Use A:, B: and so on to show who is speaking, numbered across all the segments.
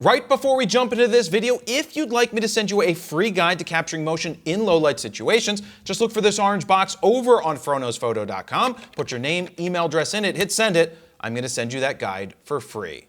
A: Right before we jump into this video, if you'd like me to send you a free guide to capturing motion in low light situations, just look for this orange box over on froknowsphoto.com, put your name, email address in it, hit send it. I'm going to send you that guide for free.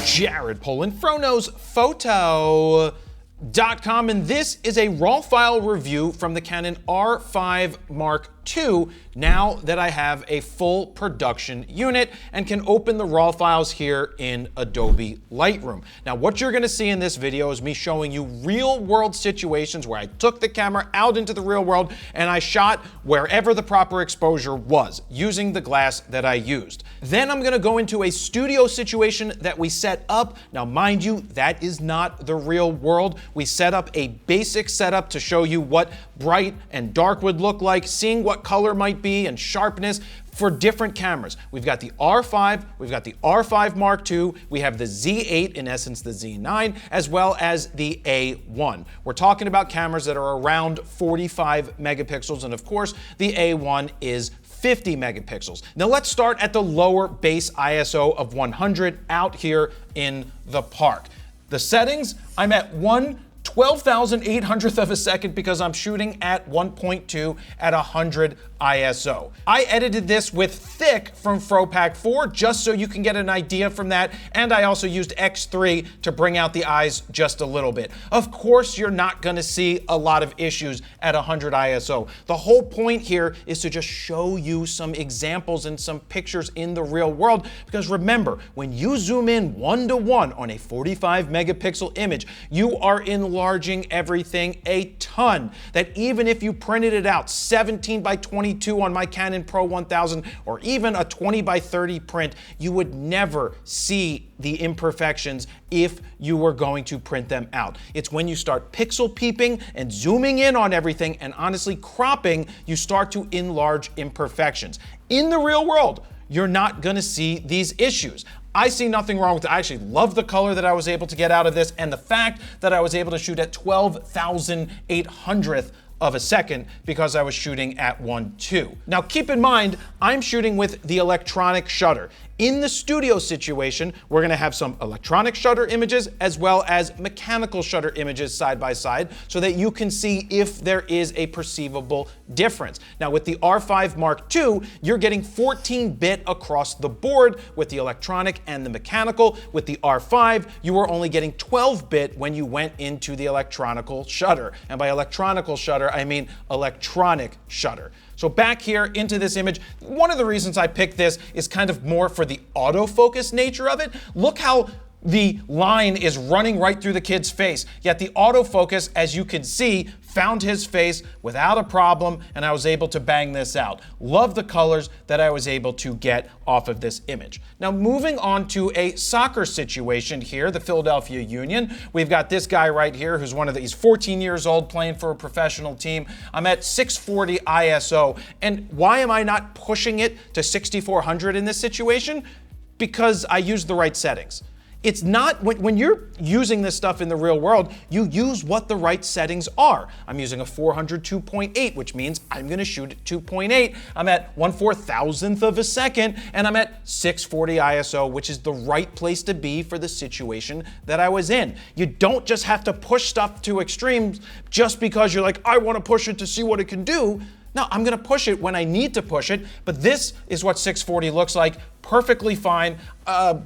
A: Jared Polin, froknowsphoto.com, and this is a raw file review from the Canon R5 Mark II, now that I have a full production unit and can open the raw files here in Adobe Lightroom. Now, what you're gonna see in this video is me showing you real world situations where I took the camera out into the real world and I shot wherever the proper exposure was, using the glass that I used. Then I'm gonna go into a studio situation that we set up. Now, mind you, that is not the real world. We set up a basic setup to show you what bright and dark would look like, seeing what color might be and sharpness for different cameras. We've got the R5, we've got the R5 Mark II, we have the Z8, in essence the Z9, as well as the A1. We're talking about cameras that are around 45 megapixels, and of course, the A1 is 50 megapixels. Now let's start at the lower base ISO of 100 out here in the park. The settings, I'm at 1/12,800th of a second because I'm shooting at 1.2 at 100 ISO. I edited this with Thick from FroPack 4 just so you can get an idea from that, and I also used X3 to bring out the eyes just a little bit. Of course, you're not gonna see a lot of issues at 100 ISO. The whole point here is to just show you some examples and some pictures in the real world, because remember, when you zoom in 1:1 on a 45 megapixel image, you are enlarging everything a ton, that even if you printed it out 17 by 22 on my Canon Pro 1000 or even a 20 by 30 print, you would never see the imperfections if you were going to print them out. It's when you start pixel peeping and zooming in on everything and honestly cropping, you start to enlarge imperfections. In the real world, you're not gonna see these issues. I see nothing wrong with it. I actually love the color that I was able to get out of this, and the fact that I was able to shoot at 12,800th of a second because I was shooting at 1.2. Now keep in mind, I'm shooting with the electronic shutter. In the studio situation, we're gonna have some electronic shutter images as well as mechanical shutter images side by side so that you can see if there is a perceivable difference. Now with the R5 Mark II, you're getting 14-bit across the board with the electronic and the mechanical. With the R5, you were only getting 12-bit when you went into the electronical shutter. And by electronical shutter, I mean electronic shutter. So back here into this image, one of the reasons I picked this is kind of more for the autofocus nature of it. Look how the line is running right through the kid's face, yet the autofocus, as you can see, found his face without a problem, and I was able to bang this out. Love the colors that I was able to get off of this image. Now moving on to a soccer situation here, the Philadelphia Union. We've got this guy right here who's he's 14 years old playing for a professional team. I'm at 640 ISO, and why am I not pushing it to 6400 in this situation? Because I used the right settings. It's not, when you're using this stuff in the real world, you use what the right settings are. I'm using a 400 2.8, which means I'm gonna shoot at 2.8. I'm at 1/4000th of a second, and I'm at 640 ISO, which is the right place to be for the situation that I was in. You don't just have to push stuff to extremes just because you're like, I wanna push it to see what it can do. No, I'm gonna push it when I need to push it, but this is what 640 looks like, perfectly fine.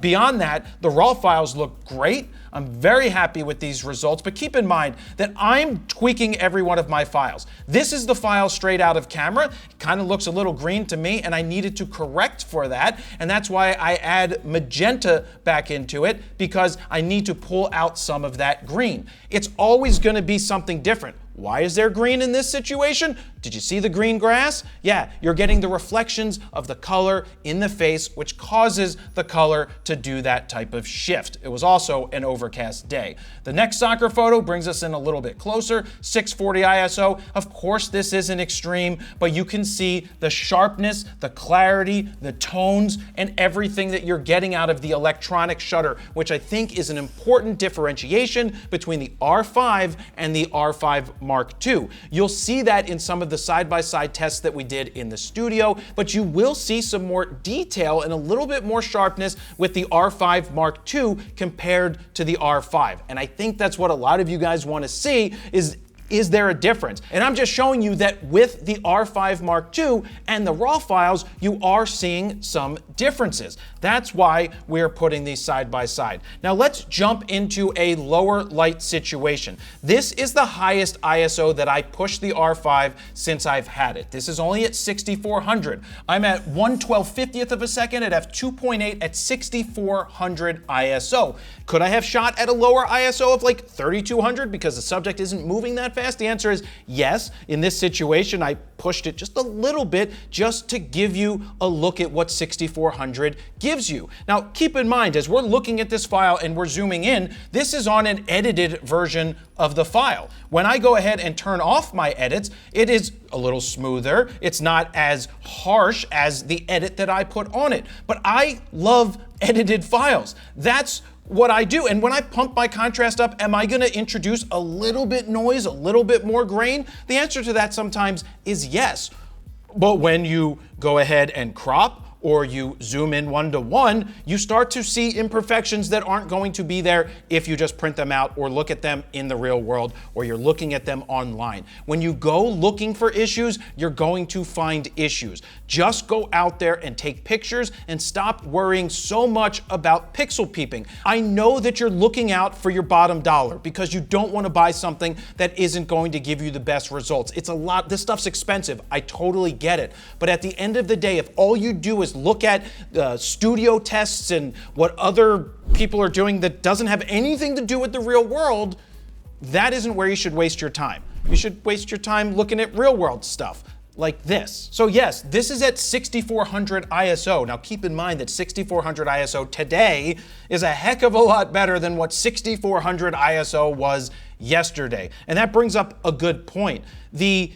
A: Beyond that, the raw files look great. I'm very happy with these results, but keep in mind that I'm tweaking every one of my files. This is the file straight out of camera. It kind of looks a little green to me, and I needed to correct for that, and that's why I add magenta back into it, because I need to pull out some of that green. It's always gonna be something different. Why is there green in this situation? Did you see the green grass? Yeah, you're getting the reflections of the color in the face, which causes the color to do that type of shift. It was also an overcast day. The next soccer photo brings us in a little bit closer, 640 ISO. Of course, this isn't extreme, but you can see the sharpness, the clarity, the tones, and everything that you're getting out of the electronic shutter, which I think is an important differentiation between the R5 and the R5 Mark II. You'll see that in some of the side-by-side tests that we did in the studio, but you will see some more detail and a little bit more sharpness with the R5 Mark II compared to the R5. And I think that's what a lot of you guys want to see is there a difference? And I'm just showing you that with the R5 Mark II and the RAW files, you are seeing some differences. That's why we're putting these side by side. Now let's jump into a lower light situation. This is the highest ISO that I pushed the R5 since I've had it. This is only at 6400. I'm at 1/1250th of a second at f2.8 at 6400 ISO. Could I have shot at a lower ISO of like 3200 because the subject isn't moving that fast? The answer is yes. In this situation, I pushed it just a little bit just to give you a look at what 6400 gives you. Now, keep in mind, as we're looking at this file and we're zooming in, this is on an edited version of the file. When I go ahead and turn off my edits, it is a little smoother. It's not as harsh as the edit that I put on it. But I love edited files. That's what I do. And when I pump my contrast up, am I gonna introduce a little bit noise, a little bit more grain? The answer to that sometimes is yes. But when you go ahead and crop, or you zoom in 1:1, you start to see imperfections that aren't going to be there if you just print them out or look at them in the real world or you're looking at them online. When you go looking for issues, you're going to find issues. Just go out there and take pictures and stop worrying so much about pixel peeping. I know that you're looking out for your bottom dollar because you don't want to buy something that isn't going to give you the best results. It's a lot, this stuff's expensive. I totally get it. But at the end of the day, if all you do is look at studio tests and what other people are doing that doesn't have anything to do with the real world, that isn't where you should waste your time. You should waste your time looking at real world stuff like this. So yes, this is at 6400 ISO. Now keep in mind that 6400 ISO today is a heck of a lot better than what 6400 ISO was yesterday. And that brings up a good point. The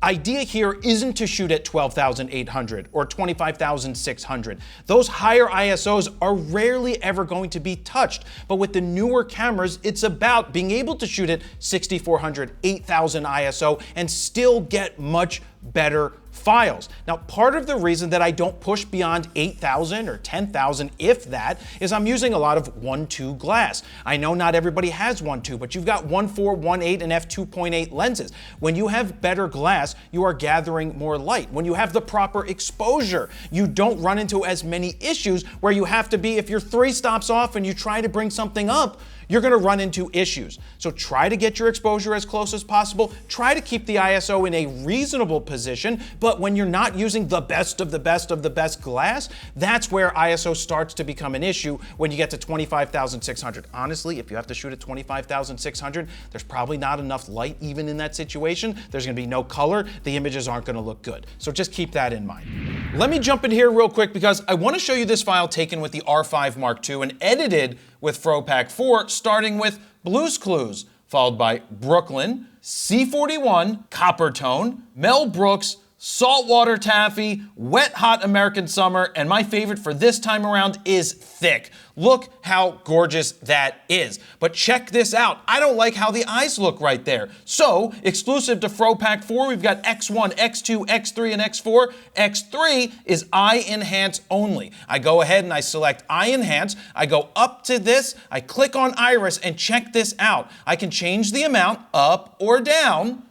A: idea here isn't to shoot at 12,800 or 25,600. Those higher ISOs are rarely ever going to be touched. But with the newer cameras, it's about being able to shoot at 6,400, 8,000 ISO and still get much better files. Now, part of the reason that I don't push beyond 8,000 or 10,000, if that, is I'm using a lot of 1.2 glass. I know not everybody has 1.2, but you've got 1.4, 1.8, and f2.8 lenses. When you have better glass, you are gathering more light. When you have the proper exposure, you don't run into as many issues where you have to be, if you're 3 stops off and you try to bring something up, you're gonna run into issues. So try to get your exposure as close as possible. Try to keep the ISO in a reasonable position, but when you're not using the best of the best of the best glass, that's where ISO starts to become an issue when you get to 25,600. Honestly, if you have to shoot at 25,600, there's probably not enough light even in that situation. There's gonna be no color. The images aren't gonna look good. So just keep that in mind. Let me jump in here real quick because I wanna show you this file taken with the R5 Mark II and edited with FroPak 4, starting with Blue's Clues, followed by Brooklyn, C41, Copper Tone, Mel Brooks, Saltwater Taffy, Wet Hot American Summer, and my favorite for this time around is Thick. Look how gorgeous that is. But check this out. I don't like how the eyes look right there. So, exclusive to FroPak 4, we've got X1, X2, X3, and X4. X3 is Eye Enhance only. I go ahead and I select Eye Enhance. I go up to this, I click on Iris, and check this out. I can change the amount up or down,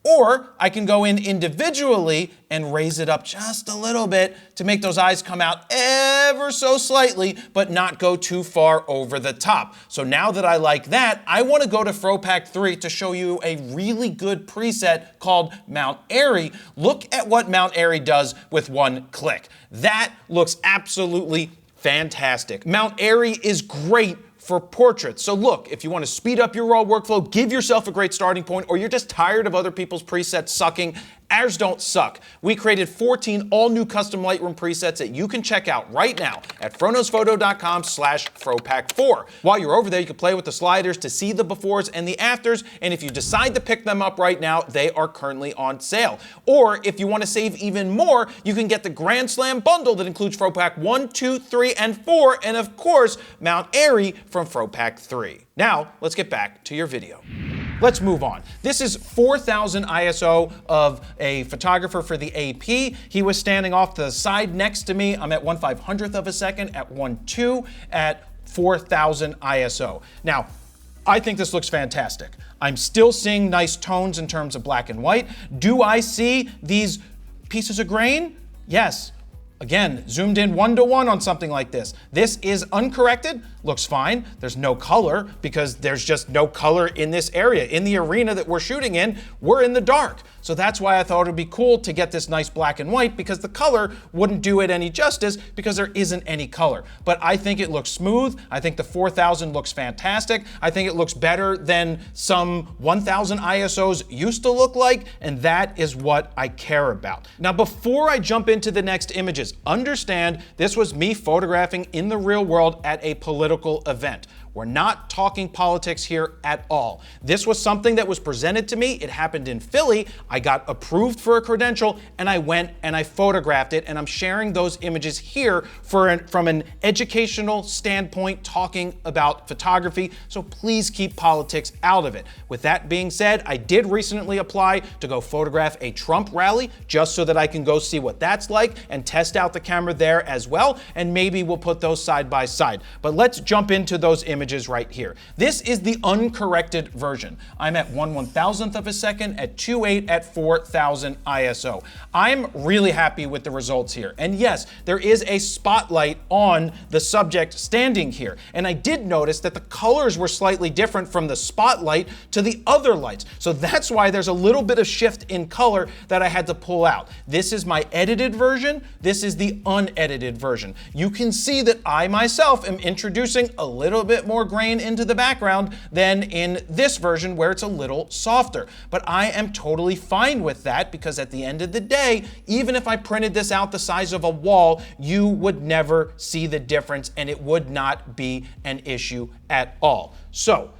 A: or I can go in individually and raise it up just a little bit to make those eyes come out ever so slightly, but not go too far over the top. So now that I like that, I want to go to FroPak 3 to show you a really good preset called Mount Airy. Look at what Mount Airy does with one click. That looks absolutely fantastic. Mount Airy is great for portraits. So look, if you want to speed up your raw workflow, give yourself a great starting point, or you're just tired of other people's presets sucking, ours don't suck. We created 14 all-new custom Lightroom presets that you can check out right now at fronosphoto.com/FroPak4. While you're over there, you can play with the sliders to see the befores and the afters, and if you decide to pick them up right now, they are currently on sale. Or if you want to save even more, you can get the Grand Slam bundle that includes FroPak 1, 2, 3, and 4, and of course, Mount Airy from FroPak 3. Now, let's get back to your video. let's move on. This is 4000 ISO of a photographer for the AP. He was standing off the side next to me. I'm at 1/500th of a second at 1.2 at 4000 ISO. Now, I think this looks fantastic. I'm still seeing nice tones in terms of black and white. Do I see these pieces of grain? Yes. Again, zoomed in 1:1 on something like this. This is uncorrected, looks fine. There's no color because there's just no color in this area. In the arena that we're shooting in, we're in the dark. So that's why I thought it would be cool to get this nice black and white, because the color wouldn't do it any justice because there isn't any color. But I think it looks smooth. I think the 4000 looks fantastic. I think it looks better than some 1000 ISOs used to look like, and that is what I care about. Now, before I jump into the next images, understand this was me photographing in the real world at a political event. We're not talking politics here at all. This was something that was presented to me. It happened in Philly. I got approved for a credential and I went and I photographed it, and I'm sharing those images here from an educational standpoint, talking about photography. So please keep politics out of it. With that being said, I did recently apply to go photograph a Trump rally just so that I can go see what that's like and test out the camera there as well. And maybe we'll put those side by side. But let's jump into those images right here. This is the uncorrected version. I'm at 1/1000th of a second at 2.8 at 4000 ISO. I'm really happy with the results here. And yes, there is a spotlight on the subject standing here. And I did notice that the colors were slightly different from the spotlight to the other lights. So that's why there's a little bit of shift in color that I had to pull out. This is my edited version. This is the unedited version. You can see that I myself am introducing a little bit more grain into the background than in this version where it's a little softer. But I am totally fine with that, because at the end of the day, even if I printed this out the size of a wall, you would never see the difference and it would not be an issue at all.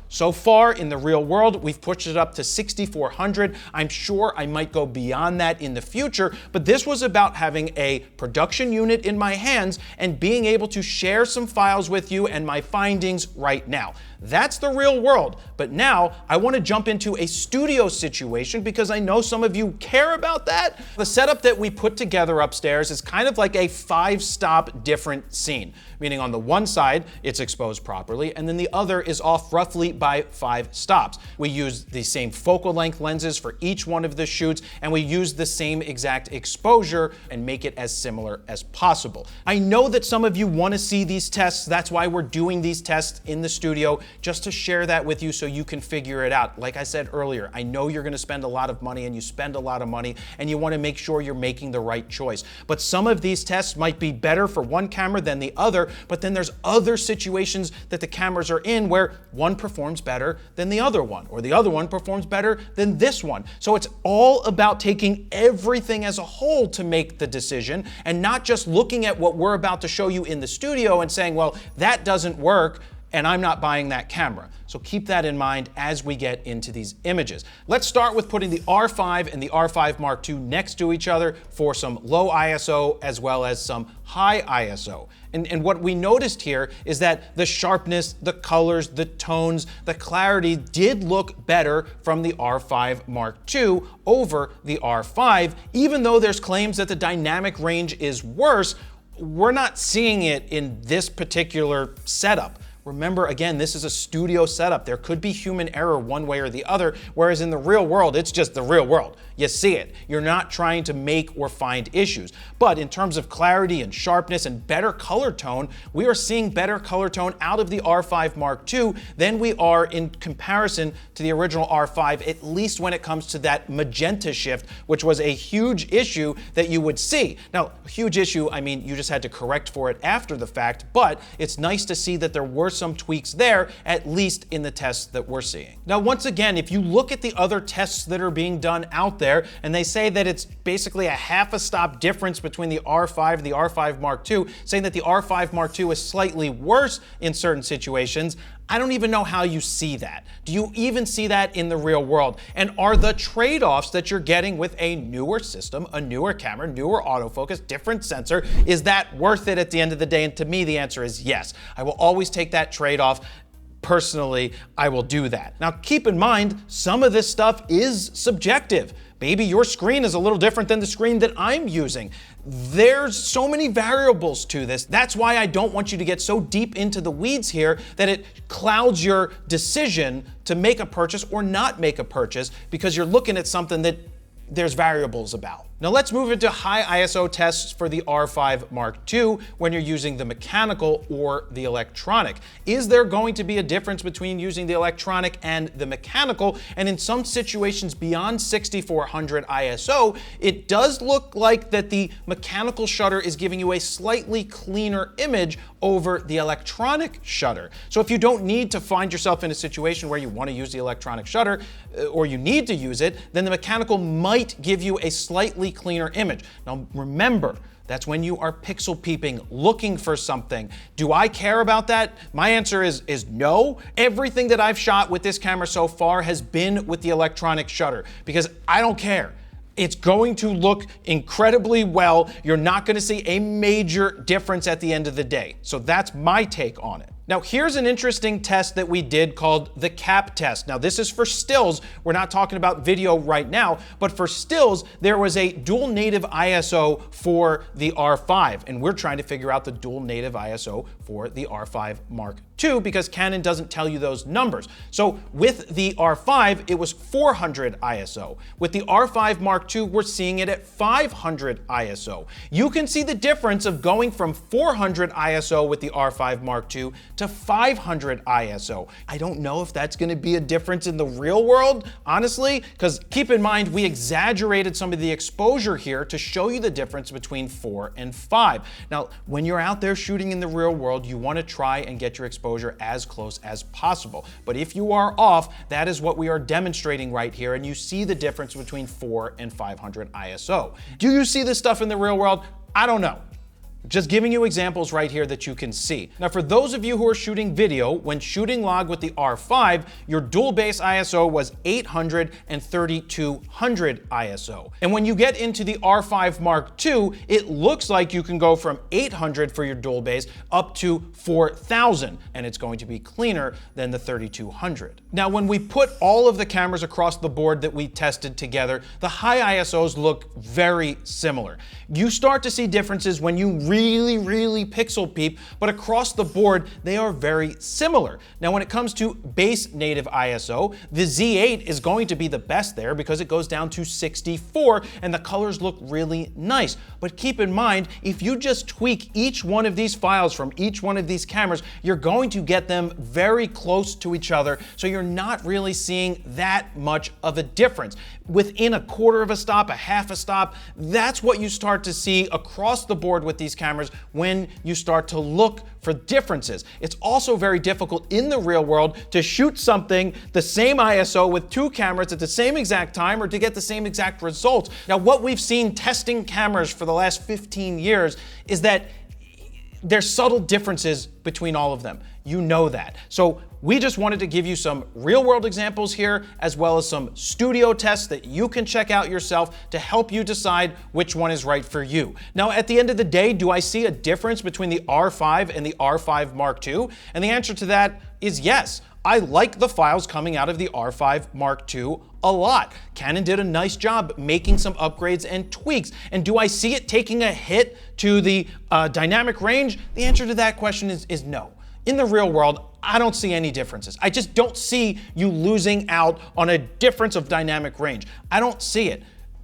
A: So far in the real world, we've pushed it up to 6400. I'm sure I might go beyond that in the future, but this was about having a production unit in my hands and being able to share some files with you and my findings right now. That's the real world. But now I want to jump into a studio situation because I know some of you care about that. The setup that we put together upstairs is kind of like a 5-stop different scene, meaning on the one side it's exposed properly and then the other is off roughly by 5 stops. We use the same focal length lenses for each one of the shoots, and we use the same exact exposure and make it as similar as possible. I know that some of you want to see these tests. That's why we're doing these tests in the studio, just to share that with you so you can figure it out. Like I said earlier, I know you're going to spend a lot of money and you spend a lot of money and you want to make sure you're making the right choice. But some of these tests might be better for one camera than the other, but then there's other situations that the cameras are in where one performs better than the other one, or the other one performs better than this one. So it's all about taking everything as a whole to make the decision and not just looking at what we're about to show you in the studio and saying, well, that doesn't work and I'm not buying that camera. So keep that in mind as we get into these images. Let's start with putting the R5 and the R5 Mark II next to each other for some low ISO as well as some high ISO. And what we noticed here is that the sharpness, the colors, the tones, the clarity did look better from the R5 Mark II over the R5. Even though there's claims that the dynamic range is worse, we're not seeing it in this particular setup. Remember, again, this is a studio setup. There could be human error one way or the other, whereas in the real world, it's just the real world. You see it. You're not trying to make or find issues. But in terms of clarity and sharpness and better color tone, we are seeing better color tone out of the R5 Mark II than we are in comparison to the original R5, at least when it comes to that magenta shift, which was a huge issue that you would see. Now, huge issue, I mean, you just had to correct for it after the fact, but it's nice to see that there were some tweaks there, at least in the tests that we're seeing. Now, once again, if you look at the other tests that are being done out there, and they say that it's basically a half a stop difference between the R5 and the R5 Mark II, saying that the R5 Mark II is slightly worse in certain situations, I don't even know how you see that. Do you even see that in the real world? And are the trade-offs that you're getting with a newer system, a newer camera, newer autofocus, different sensor, is that worth it at the end of the day? And to me, the answer is yes. I will always take that trade-off. personally, I will do that. Now, keep in mind, some of this stuff is subjective. Maybe your screen is a little different than the screen that I'm using. There's so many variables to this. That's why I don't want you to get so deep into the weeds here that it clouds your decision to make a purchase or not make a purchase, because you're looking at something that there's variables about. Now let's move into high ISO tests for the R5 Mark II when you're using the mechanical or the electronic. Is there going to be a difference between using the electronic and the mechanical? And in some situations beyond 6400 ISO, it does look like that the mechanical shutter is giving you a slightly cleaner image over the electronic shutter. So if you don't need to find yourself in a situation where you want to use the electronic shutter, or you need to use it, then the mechanical might give you a slightly cleaner image. Now remember, that's when you are pixel peeping, looking for something. Do I care about that? My answer is no. Everything that I've shot with this camera so far has been with the electronic shutter, because I don't care. It's going to look incredibly well. You're not going to see a major difference at the end of the day. So that's my take on it. Now here's an interesting test that we did called the cap test. Now this is for stills. We're not talking about video right now, but for stills, there was a dual native ISO for the R5, and we're trying to figure out the dual native ISO for the R5 Mark II because Canon doesn't tell you those numbers. So with the R5, it was 400 ISO. With the R5 Mark II, we're seeing it at 500 ISO. You can see the difference of going from 400 ISO with the R5 Mark II to 500 ISO. I don't know if that's going to be a difference in the real world, honestly, because keep in mind, we exaggerated some of the exposure here to show you the difference between 4 and 5. Now, when you're out there shooting in the real world, you want to try and get your exposure as close as possible. But if you are off, that is what we are demonstrating right here, and you see the difference between 4 and 500 ISO. Do you see this stuff in the real world? I don't know. Just giving you examples right here that you can see. Now for those of you who are shooting video, when shooting log with the R5, your dual base ISO was 800 and 3200 ISO. And when you get into the R5 Mark II, it looks like you can go from 800 for your dual base up to 4000, and it's going to be cleaner than the 3200. Now when we put all of the cameras across the board that we tested together, the high ISOs look very similar. You start to see differences when you really pixel peep, but across the board, they are very similar. Now, when it comes to base native ISO, the Z8 is going to be the best there because it goes down to 64 and the colors look really nice. But keep in mind, if you just tweak each one of these files from each one of these cameras, you're going to get them very close to each other, so you're not really seeing that much of a difference. Within a quarter of a stop, a half a stop, that's what you start to see across the board with these cameras when you start to look for differences. It's also very difficult in the real world to shoot something the same ISO with two cameras at the same exact time or to get the same exact results. Now, what we've seen testing cameras for the last 15 years is that there's subtle differences between all of them. You know that. So we just wanted to give you some real world examples here, as well as some studio tests that you can check out yourself to help you decide which one is right for you. Now, at the end of the day, do I see a difference between the R5 and the R5 Mark II? And the answer to that is yes. I like the files coming out of the R5 Mark II a lot. Canon did a nice job making some upgrades and tweaks. And do I see it taking a hit to the dynamic range? The answer to that question is no. In the real world, I don't see any differences. I just don't see you losing out on a difference of dynamic range. I don't see it.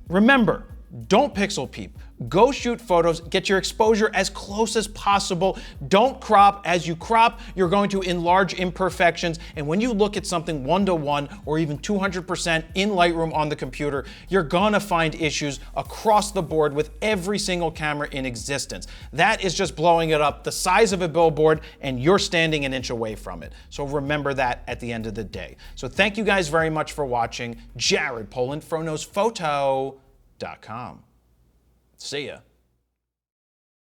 A: Remember, don't pixel peep. Go shoot photos, get your exposure as close as possible. Don't crop. As you crop, you're going to enlarge imperfections. And when you look at something 1:1 or even 200% in Lightroom on the computer, you're gonna find issues across the board with every single camera in existence. That is just blowing it up the size of a billboard, and you're standing an inch away from it. So remember that at the end of the day. So thank you guys very much for watching. Jared Polin, FroKnowsPhoto.com. See ya.